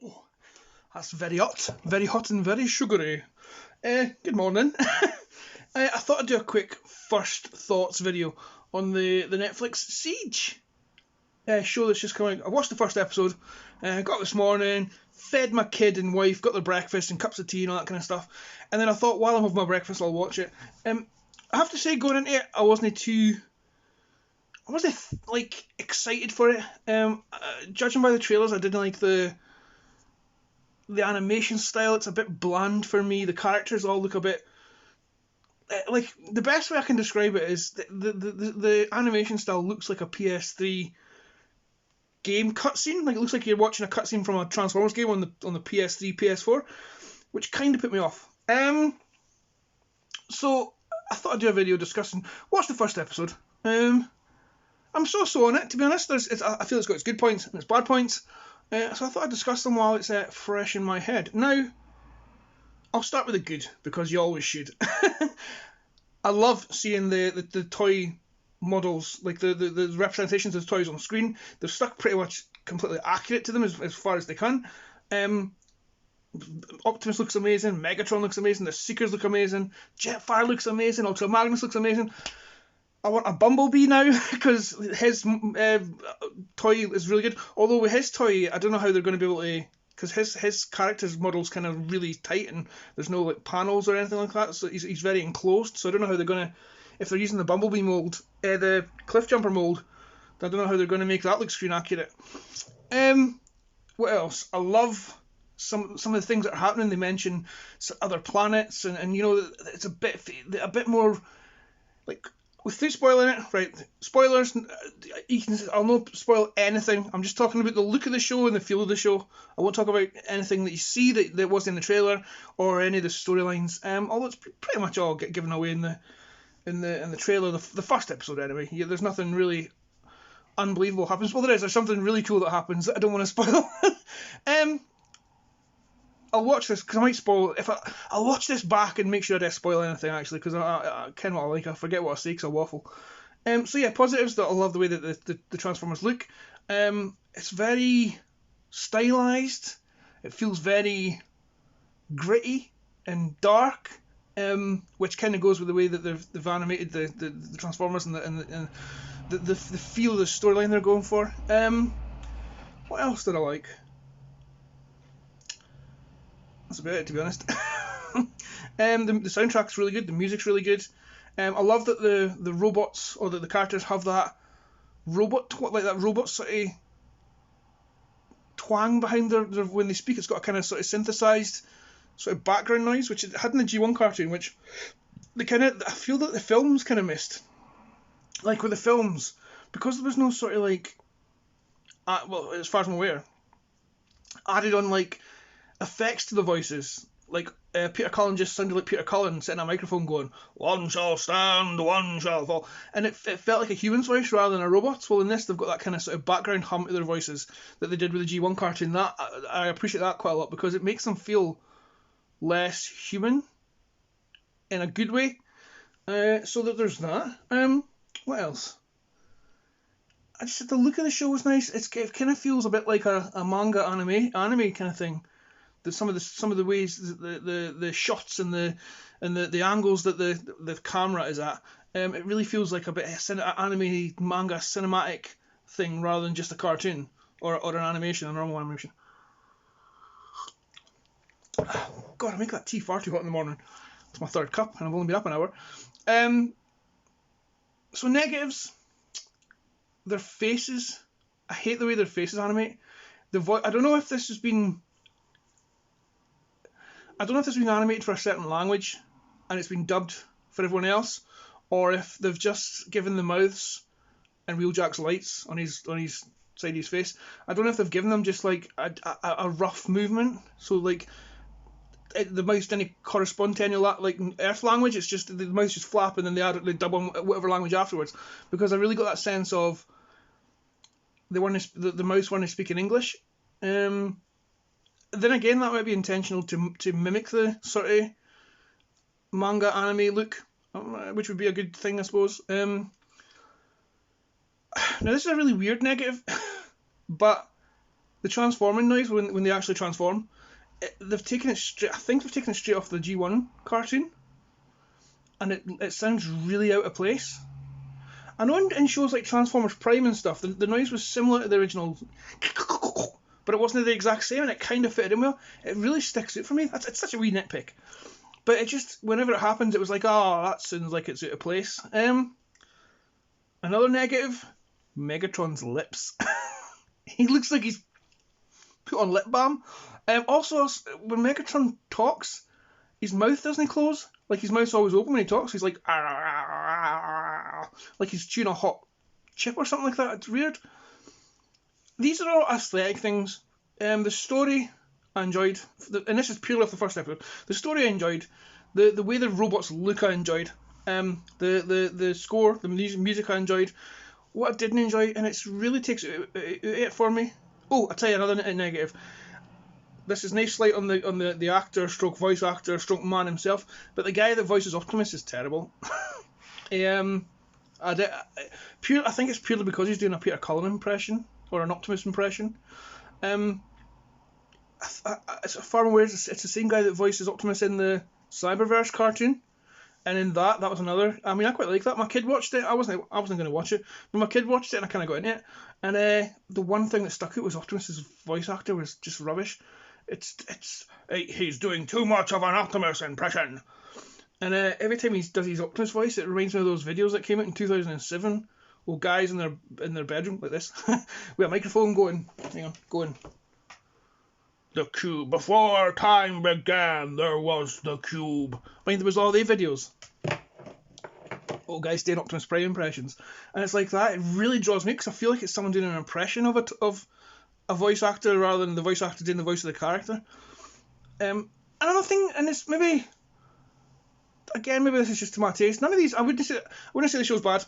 Oh, that's very hot and very sugary. Good morning. I thought I'd do a quick first thoughts video on the Netflix Siege show that's just coming. I watched the first episode, got up this morning, fed my kid and wife, got their breakfast and cups of tea and all that kind of stuff, and then I thought while I'm having my breakfast I'll watch it. I have to say going into it I wasn't like excited for it. Judging by the trailers, I didn't like the animation style. It's a bit bland for me. The characters all look a bit like, the best way I can describe it is the animation style looks like a PS3 game cutscene. Like, it looks like you're watching a cutscene from a Transformers game on the PS3, PS4, which kind of put me off. So I thought I'd do a video discussing. Watch the first episode. I'm so on it, to be honest. I feel it's got its good points and its bad points. So I thought I'd discuss them while it's fresh in my head. Now, I'll start with the good, because you always should. I love seeing the toy models, like the representations of the toys on screen. They're stuck pretty much completely accurate to them as far as they can. Optimus looks amazing, Megatron looks amazing, the Seekers look amazing, Jetfire looks amazing, Ultra Magnus looks amazing. I want a Bumblebee now, because his toy is really good. Although with his toy, I don't know how they're going to be able to, because his character's model's kind of really tight and there's no like panels or anything like that, so he's very enclosed. So I don't know how they're going to, if they're using the Bumblebee mold, the Cliffjumper mold, I don't know how they're going to make that look screen accurate. What else? I love some of the things that are happening. They mention other planets, and you know, it's a bit more like, without spoiling it, right? Spoilers. I'll not spoil anything. I'm just talking about the look of the show and the feel of the show. I won't talk about anything that you see that wasn't in the trailer or any of the storylines. Although it's pretty much all given away in the trailer, the first episode anyway. Yeah, there's nothing really unbelievable happens. Well, there's something really cool that happens that I don't want to spoil. I'll watch this because I might spoil. I'll watch this back and make sure I don't spoil anything, actually, because I kind of what I like. I forget what I say because I waffle. So yeah, positives, that I love the way that the Transformers look. It's very stylized. It feels very gritty and dark, which kind of goes with the way that they've animated the Transformers and the feel of the storyline they're going for. What else did I like? That's about it, to be honest. The soundtrack's really good. The music's really good. I love that the robots, or that the characters have that robot sort of twang behind their when they speak. It's got a kind of sort of synthesized sort of background noise, which it had in the G1 cartoon, which I feel that the films kind of missed. Like with the films, because there was no sort of like, well, as far as I'm aware, added on like effects to the voices. Like Peter Cullen just sounded like Peter Cullen sitting at a microphone going, "One shall stand, one shall fall," and it felt like a human's voice rather than a robot's. Well, in this, they've got that kind of sort of background hum to their voices that they did with the G1 cartoon. That I appreciate that quite a lot, because it makes them feel less human in a good way. So that there's that. What else? I just said the look of the show was nice. It kind of feels a bit like a manga anime kind of thing. Some of the ways the shots and the angles that the camera is at, it really feels like a bit anime manga cinematic thing rather than just a cartoon or an animation, a normal animation. God, I make that tea far too hot in the morning. It's my third cup and I've only been up an hour. So negatives, their faces. I hate the way their faces animate. I don't know if this has been animated for a certain language and it's been dubbed for everyone else, or if they've just given the mouths and Wheeljack's lights on his side of his face. I don't know if they've given them just like a rough movement, so like the mouth didn't correspond to any like Earth language. It's just the mouth just flap and then they dub on whatever language afterwards, because I really got that sense of the mouse weren't speaking English. Then again, that might be intentional to mimic the sort of manga anime look, which would be a good thing, I suppose. Now this is a really weird negative, but the transforming noise when they actually transform, they've taken it straight. I think they've taken it straight off the G1 cartoon, and it sounds really out of place. I know in shows like Transformers Prime and stuff, the noise was similar to the original, but it wasn't the exact same, and it kind of fitted in well. It really sticks out for me. It's such a wee nitpick, but it just, whenever it happens, it was like, oh, that sounds like it's out of place. Another negative, Megatron's lips. He looks like he's put on lip balm. Also, when Megatron talks, his mouth doesn't close. Like, his mouth's always open when he talks. He's like, like he's chewing a hot chip or something like that. It's weird. These are all aesthetic things. The story I enjoyed, and this is purely off the first episode. The story I enjoyed. The way the robots look I enjoyed. The score, the music I enjoyed. What I didn't enjoy, and it really takes it for me. Oh, I'll tell you another negative. This is no slight on the actor, stroke voice actor, stroke man himself, but the guy that voices Optimus is terrible. I think it's purely because he's doing a Peter Cullen impression or an Optimus impression. It's far more weird. It's the same guy that voices Optimus in the Cyberverse cartoon, and in that was another. I mean, I quite like that. My kid watched it. I wasn't going to watch it, but my kid watched it, and I kind of got into it. And the one thing that stuck out was Optimus's voice actor was just rubbish. He's doing too much of an Optimus impression. And every time he does his Optimus voice, it reminds me of those videos that came out in 2007. Well, guys in their bedroom like this, with a microphone going. The cube. Before time began, there was the cube. I mean, there was all the videos. Old guys doing Optimus Prime impressions, and it's like that. It really draws me because I feel like it's someone doing an impression of a voice actor rather than the voice actor doing the voice of the character. Another thing, and it's maybe this is just to my taste. None of these, I wouldn't say the show's bad.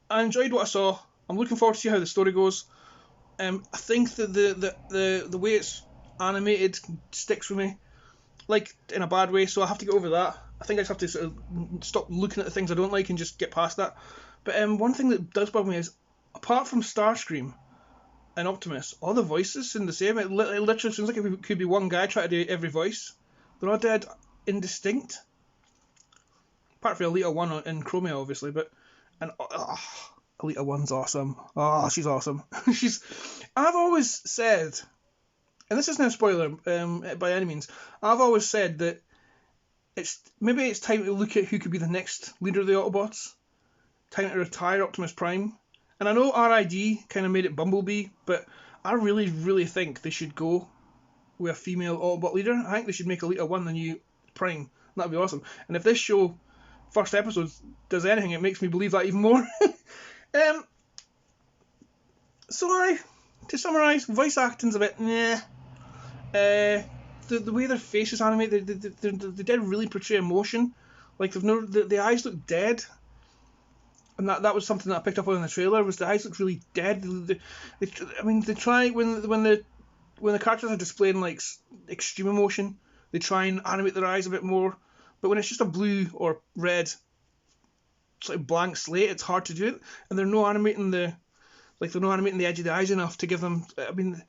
I enjoyed what I saw. I'm looking forward to see how the story goes. I think that the way it's animated sticks with me, like in a bad way. So I have to get over that. I think I just have to sort of stop looking at the things I don't like and just get past that. But one thing that does bug me is, apart from Starscream and Optimus, all the voices sound the same. It literally sounds like it could be one guy trying to do every voice. They're all dead indistinct. Apart from Alita 1 and Chromia, obviously, Alita 1's awesome. Oh, she's awesome. I've always said, and this isn't a spoiler by any means, I've always said that it's time to look at who could be the next leader of the Autobots. Time to retire Optimus Prime. And I know RID kind of made it Bumblebee, but I really, really think they should go with a female Autobot leader. I think they should make Alita 1 the new Prime. That'd be awesome. And if this show, first episode, does anything, it makes me believe that even more. To summarise, voice acting's a bit nah. The way their faces animate, they did really portray emotion. Like the eyes look dead, and that was something that I picked up on in the trailer. Was the eyes look really dead? They try when the characters are displaying like extreme emotion, they try and animate their eyes a bit more. But when it's just a blue or red, sort of blank slate, it's hard to do it. And they're not animating the edge of the eyes enough to give them. I mean,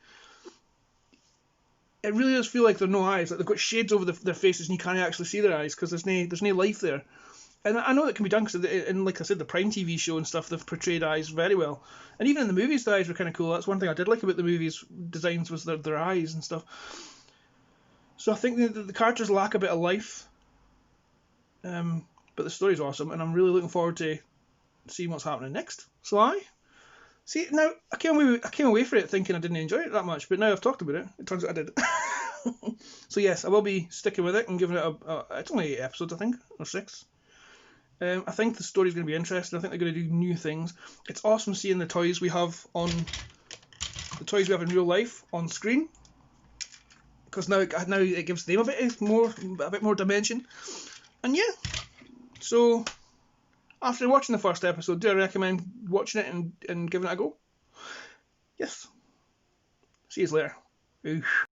it really does feel like there are no eyes. Like they've got shades over their faces, and you can't actually see their eyes because there's no life there. And I know that can be done because, in like I said, the Prime TV show and stuff, they've portrayed eyes very well. And even in the movies, the eyes were kind of cool. That's one thing I did like about the movies designs was their eyes and stuff. So I think the characters lack a bit of life. But the story's awesome, and I'm really looking forward to seeing what's happening next. So see, now I came away from it thinking I didn't enjoy it that much, but now I've talked about it, it turns out I did. So yes, I will be sticking with it and giving it it's only 8 episodes, I think, or 6. I think the story's going to be interesting. I think they're going to do new things. It's awesome seeing the toys we have in real life on screen, because now it gives them a bit more dimension. And yeah, so after watching the first episode, do I recommend watching it and giving it a go? Yes. See you later. Oof.